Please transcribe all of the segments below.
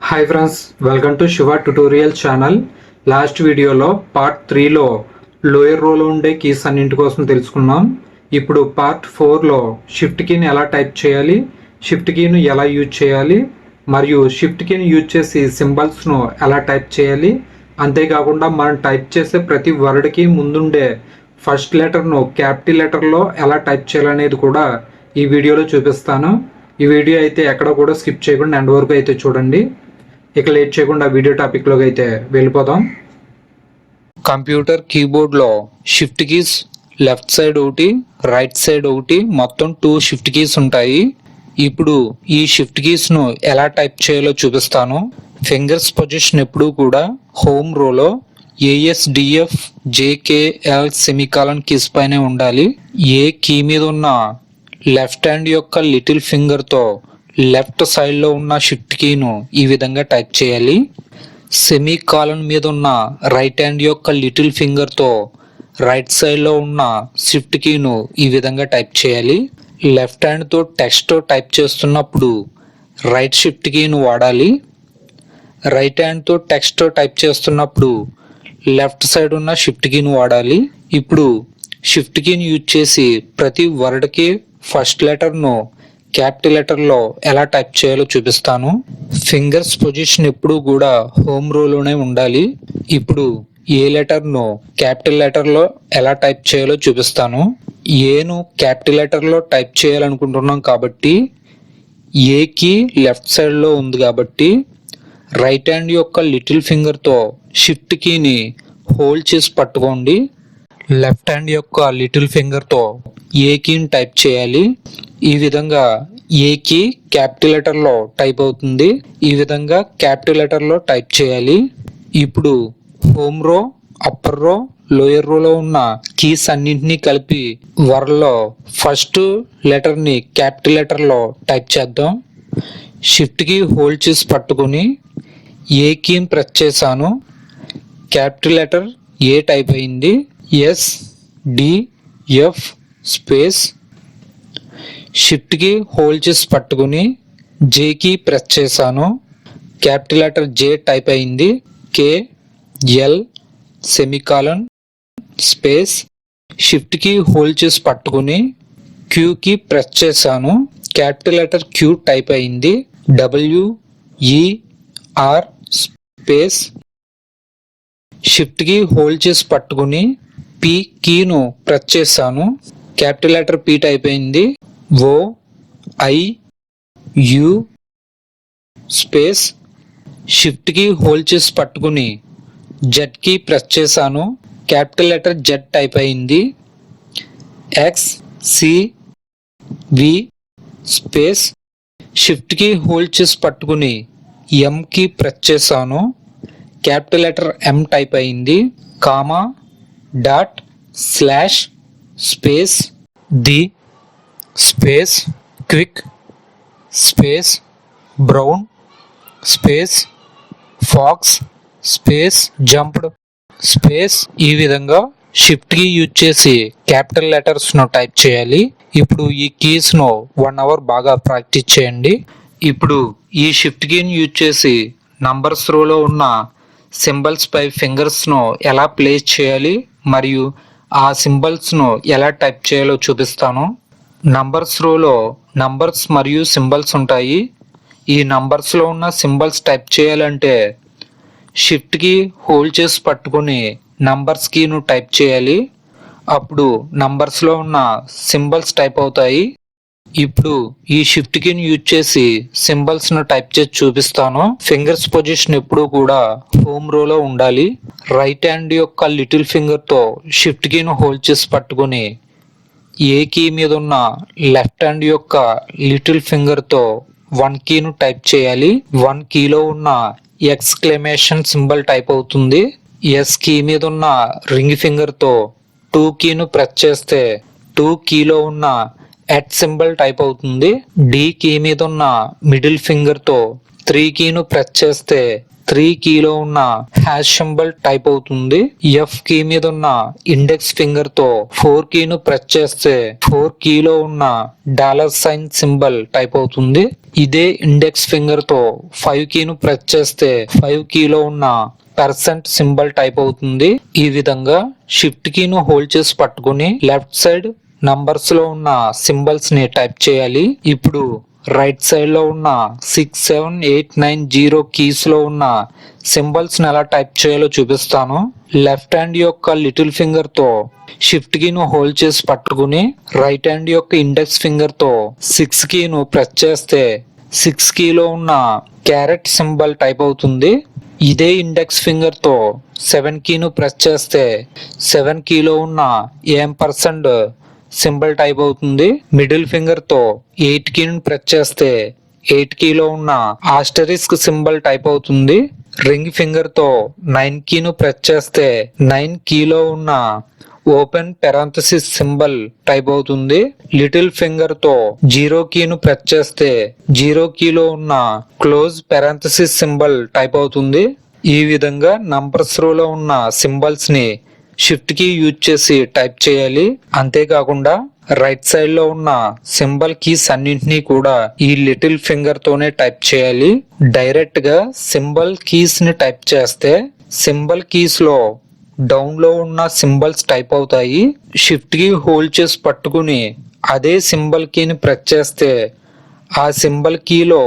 Hi friends, welcome to Shiva tutorial channel. Last వీడియోలో part 3లో lower రోలో ఉండే కీస్ అన్నింటి కోసం తెలుసుకున్నాం. ఇప్పుడు పార్ట్ 4లో షిఫ్ట్ కీని ఎలా టైప్ చేయాలి, షిఫ్ట్ కీను ఎలా యూజ్ చేయాలి, మరియు షిఫ్ట్ కీని యూజ్ చేసి సింబల్స్ను ఎలా టైప్ చేయాలి, అంతేకాకుండా మనం టైప్ చేసే ప్రతి వర్డ్కి ముందుండే ఫస్ట్ లెటర్ను క్యాపిటల్ లెటర్లో ఎలా టైప్ చేయాలనేది కూడా ఈ వీడియోలో చూపిస్తాను. ఈ వీడియో అయితే ఎక్కడ కూడా స్కిప్ చేయకుండా ఎండ్ వరకు అయితే చూడండి. ఇక లేట్ చేయకుండా వీడియో టాపిక్లోకి అయితే వెళ్ళిపోదాం. కంప్యూటర్ కీబోర్డ్లో షిఫ్ట్ కీస్ లెఫ్ట్ సైడ్ ఒకటి, రైట్ సైడ్ ఒకటి, మొత్తం 2 షిఫ్ట్ కీస్ ఉంటాయి. ఇప్పుడు ఈ షిఫ్ట్ కీస్ను ఎలా టైప్ చేయాలో చూపిస్తాను. ఫింగర్స్ పొజిషన్ ఎప్పుడూ కూడా హోమ్ రోలో ASDF JKL సెమికాలన్ కీస్ పైనే ఉండాలి. ఏ కీ మీద ఉన్న లెఫ్ట్ హ్యాండ్ యొక్క లిటిల్ ఫింగర్తో లెఫ్ట్ సైడ్లో ఉన్న షిఫ్ట్ కీను ఈ విధంగా టైప్ చేయాలి. సెమీ కాలన్ మీద ఉన్న రైట్ హ్యాండ్ యొక్క లిటిల్ ఫింగర్తో రైట్ సైడ్లో ఉన్న షిఫ్ట్ కీను ఈ విధంగా టైప్ చేయాలి. లెఫ్ట్ హ్యాండ్తో టెక్స్ట్ టైప్ చేస్తున్నప్పుడు రైట్ షిఫ్ట్ కీను వాడాలి. రైట్ హ్యాండ్తో టెక్స్ట్ టైప్ చేస్తున్నప్పుడు లెఫ్ట్ సైడ్ ఉన్న షిఫ్ట్ కీను వాడాలి. ఇప్పుడు షిఫ్ట్ కీని యూజ్ చేసి ప్రతి వర్డ్కి ఫస్ట్ లెటర్ను క్యాపిటల్ లెటర్లో ఎలా టైప్ చేయాలో చూపిస్తాను. ఫింగర్స్ పొజిషన్ ఎప్పుడూ కూడా హోమ్ రోలోనే ఉండాలి. ఇప్పుడు ఏ లెటర్ను క్యాపిటల్ లెటర్లో ఎలా టైప్ చేయాలో చూపిస్తాను. ఏను క్యాపిటల్ లెటర్లో టైప్ చేయాలనుకుంటున్నాం కాబట్టి ఏకి లెఫ్ట్ సైడ్లో ఉంది కాబట్టి రైట్ హ్యాండ్ యొక్క లిటిల్ ఫింగర్తో షిఫ్ట్ కీని హోల్డ్ చేసి పట్టుకోండి. లెఫ్ట్ హ్యాండ్ యొక్క లిటిల్ ఫింగర్తో ఏ కీని టైప్ చేయాలి. ఈ విధంగా ఏ కీ క్యాపిటల్ లెటర్లో టైప్ అవుతుంది. ఈ విధంగా క్యాపిటల్ లెటర్లో టైప్ చేయాలి. ఇప్పుడు హోమ్ రో, అప్పర్ రో, లోయర్ రోలో ఉన్న కీస్ అన్నింటినీ కలిపి వర్డ్లో ఫస్ట్ లెటర్ని క్యాపిటల్ లెటర్లో టైప్ చేద్దాం. షిఫ్ట్ కీ హోల్డ్ చేసి పట్టుకుని ఏ కీని ప్రెస్ చేశాను. క్యాపిటల్ లెటర్ ఏ టైప్ అయింది. SDF స్పేస్ షిఫ్ట్ కి హోల్డ్ చేసి పట్టుకుని జేకి ప్రెస్ చేశాను. క్యాపిటల్ లెటర్ జే టైప్ అయింది. KL సెమికాలన్ స్పేస్ షిఫ్ట్ కి హోల్డ్ చేసి పట్టుకుని క్యూకి ప్రెస్ చేశాను. క్యాపిటల్ లెటర్ క్యూ టైప్ అయింది. WER స్పేస్ షిఫ్ట్ కి హోల్డ్ చేసి పట్టుకుని పి కీను ప్రెస్ చేశాను. క్యాపిటల్ లెటర్ పి టైప్ అయింది. OIU స్పేస్ షిఫ్ట్ కి హోల్డ్ చేసి పట్టుకుని జెడ్ కి ప్రెస్ చేశాను. క్యాపిటల్ లెటర్ జెడ్ టైప్ అయింది. XCV స్పేస్ షిఫ్ట్ కి హోల్డ్ చేసి పట్టుకుని ఎం కి ప్రెస్ చేశాను. క్యాపిటల్ లెటర్ M టైప్ అయింది. Comma dot slash space the space quick space brown space fox space jumped space ఈ విధంగా షిఫ్ట్ కీ యూజ్ చేసి క్యాపిటల్ లెటర్స్ను టైప్ చేయాలి. ఇప్పుడు ఈ కీస్ను 1 అవర్ బాగా ప్రాక్టీస్ చేయండి. ఇప్పుడు ఈ షిఫ్ట్ కీని యూజ్ చేసి నంబర్స్ రోలో ఉన్న సింబల్స్ పై ఫింగర్స్ను ఎలా ప్లేస్ చేయాలి మరియు ఆ సింబల్స్ను ఎలా టైప్ చేయాలో చూపిస్తాను. నంబర్స్ రోలో నంబర్స్ మరియు సింబల్స్ ఉంటాయి. ఈ నంబర్స్లో ఉన్న సింబల్స్ టైప్ చేయాలంటే షిఫ్ట్ కి హోల్డ్ చేసి పట్టుకుని నంబర్స్ కీను టైప్ చేయాలి. అప్పుడు నంబర్స్లో ఉన్న సింబల్స్ టైప్ అవుతాయి. ఇప్పుడు ఈ షిఫ్ట్ కీని యూజ్ చేసి సింబల్స్ ను టైప్ చేసి చూపిస్తాను. ఫింగర్స్ పొజిషన్ ఎప్పుడూ కూడా హోమ్ రోలో ఉండాలి. రైట్ హ్యాండ్ యొక్క లిటిల్ ఫింగర్ తో షిఫ్ట్ కీను హోల్డ్ చేసి పట్టుకుని ఏ కీ మీద ఉన్న లెఫ్ట్ హ్యాండ్ యొక్క లిటిల్ ఫింగర్ తో 1 కీను టైప్ చేయాలి. 1 కీలో ఉన్న ఎక్స్క్లమేషన్ సింబల్ టైప్ అవుతుంది. S కీ మీద ఉన్న రింగ్ ఫింగర్ తో 2 కీను ప్రెస్ చేస్తే 2 కీలో ఉన్న ఎట్ సింబల్ టైప్ అవుతుంది. D కీ మీద ఉన్న మిడిల్ ఫింగర్ తో 3 కీను ప్రెస్ చేస్తే 3 కీలో ఉన్న హ్యాష్ సింబల్ టైప్ అవుతుంది. F కీ మీద ఉన్న ఇండెక్స్ ఫింగర్ తో 4 కీను ప్రెస్ చేస్తే 4 కీలో ఉన్న $సైన్ సింబల్ టైప్ అవుతుంది. ఇదే ఇండెక్స్ ఫింగర్ తో 5 కీను ప్రెస్ చేస్తే 5 కీలో ఉన్న % సింబల్ టైప్ అవుతుంది. ఈ విధంగా షిఫ్ట్ కీను హోల్డ్ చేసి పట్టుకుని లెఫ్ట్ సైడ్ నంబర్స్ లో ఉన్న సింబల్స్ ని టైప్ చేయాలి. ఇప్పుడు రైట్ సైడ్ లో ఉన్న 6, 7, 8, 9, 0 కీస్ లో ఉన్న సింబల్స్ ని ఎలా టైప్ చేయాలో చూపిస్తాను. లెఫ్ట్ హ్యాండ్ యొక్క లిటిల్ ఫింగర్ తో షిఫ్ట్ కీను హోల్డ్ చేసి పట్టుకుని రైట్ హ్యాండ్ యొక్క ఇండెక్స్ ఫింగర్ తో 6 కీను ప్రెస్ చేస్తే 6 కీలో ఉన్న క్యారెట్ సింబల్ టైప్ అవుతుంది. ఇదే ఇండెక్స్ ఫింగర్ తో 7 కీను ప్రెస్ చేస్తే 7 కీలో ఉన్న %, సింబల్ టైప్ అవుతుంది. మిడిల్ ఫింగర్ తో 8 కీని ప్రెస్ చేస్తే 8 కీలో ఉన్న ఆస్టరిస్క్ సింబల్ టైప్ అవుతుంది. రింగ్ ఫింగర్ తో 9 కీను ప్రెస్ చేస్తే 9 కీలో ఉన్న ఓపెన్ పెరాంథసిస్ సింబల్ టైప్ అవుతుంది. లిటిల్ ఫింగర్ తో 0 కీను ప్రెస్ చేస్తే 0 కీలో ఉన్న క్లోజ్ పెరాంథసిస్ సింబల్ టైప్ అవుతుంది. ఈ విధంగా నంబర్స్ రోలో ఉన్న సింబల్స్ ని షిఫ్ట్ కీ యూజ్ చేసి టైప్ చేయాలి. అంతేకాకుండా రైట్ సైడ్ లో ఉన్న సింబల్ కీస్ అన్నింటినీ కూడా ఈ లిటిల్ ఫింగర్ తోనే టైప్ చేయాలి. డైరెక్ట్ గా సింబల్ కీస్ ని టైప్ చేస్తే సింబల్ కీస్ లో డౌన్ లో ఉన్న సింబల్స్ టైప్ అవుతాయి. షిఫ్ట్ కీ హోల్డ్ చేసి పట్టుకుని అదే సింబల్ కీని ప్రెస్ చేస్తే ఆ సింబల్ కీలో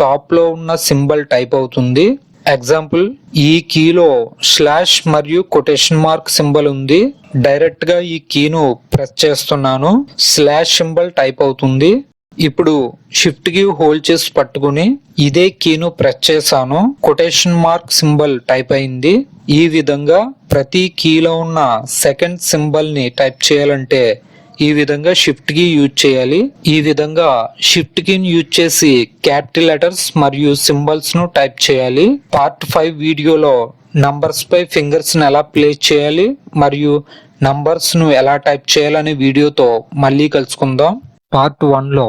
టాప్ లో ఉన్న సింబల్ టైప్ అవుతుంది. ఎగ్జాంపుల్, ఈ కీలో స్లాష్ మరియు కొటేషన్ మార్క్ సింబల్ ఉంది. డైరెక్ట్ గా ఈ కీను ప్రెస్ చేస్తున్నాను, స్లాష్ సింబల్ టైప్ అవుతుంది. ఇప్పుడు షిఫ్ట్ కీ హోల్డ్ చేసి పట్టుకుని ఇదే కీను ప్రెస్ చేశాను, కొటేషన్ మార్క్ సింబల్ టైప్ అయింది. ఈ విధంగా ప్రతి కీలో ఉన్న సెకండ్ సింబల్ ని టైప్ చేయాలంటే ఈ విధంగా షిఫ్ట్ కీ యూజ్ చేయాలి. ఈ విధంగా షిఫ్ట్ కీని యూజ్ చేసి క్యాపిటల్ లెటర్స్ మరియు సింబల్స్ ను టైప్ చేయాలి. పార్ట్ 5 వీడియోలో నంబర్స్ పై ఫింగర్స్ ను ఎలా ప్లేస్ చేయాలి మరియు నంబర్స్ ను ఎలా టైప్ చేయాలనే వీడియోతో మళ్ళీ కలుసుకుందాం. పార్ట్ 1 లో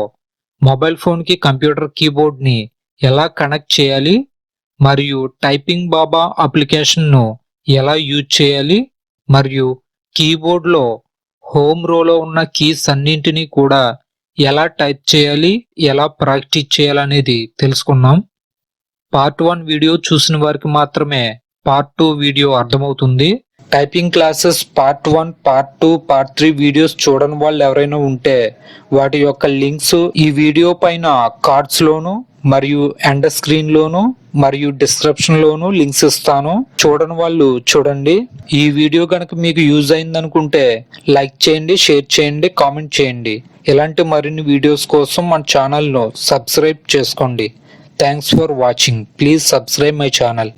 మొబైల్ ఫోన్ కి కంప్యూటర్ కీబోర్డ్ ని ఎలా కనెక్ట్ చేయాలి మరియు టైపింగ్ బాబా అప్లికేషన్ ను ఎలా యూజ్ చేయాలి మరియు కీబోర్డ్ లో హోమ్ రోలో ఉన్న కీస్ అన్నింటినీ కూడా ఎలా టైప్ చేయాలి, ఎలా ప్రాక్టీస్ చేయాలనేది తెలుసుకున్నాం. పార్ట్ 1 వీడియో చూసిన వారికి మాత్రమే పార్ట్ 2 వీడియో అర్థమవుతుంది. Typing classes part 1, part 2, part 3 videos చూడని వాళ్ళు ఎవరైనా ఉంటే వాటి యొక్క లింక్స్ ఈ వీడియో పైన కార్డ్స్ లోను మరియు ఎండ్ స్క్రీన్ లోను మరియు డిస్క్రిప్షన్ లోను లింక్స్ ఇస్తాను. చూడని వాళ్ళు చూడండి. ఈ వీడియో కనుక మీకు యూజ్ అయింది అనుకుంటే లైక్ చేయండి, షేర్ చేయండి, కామెంట్ చేయండి. ఇలాంటి మరిన్ని వీడియోస్ కోసం మన ఛానల్ ను సబ్స్క్రైబ్ చేసుకోండి. Thanks for watching. Please subscribe my channel.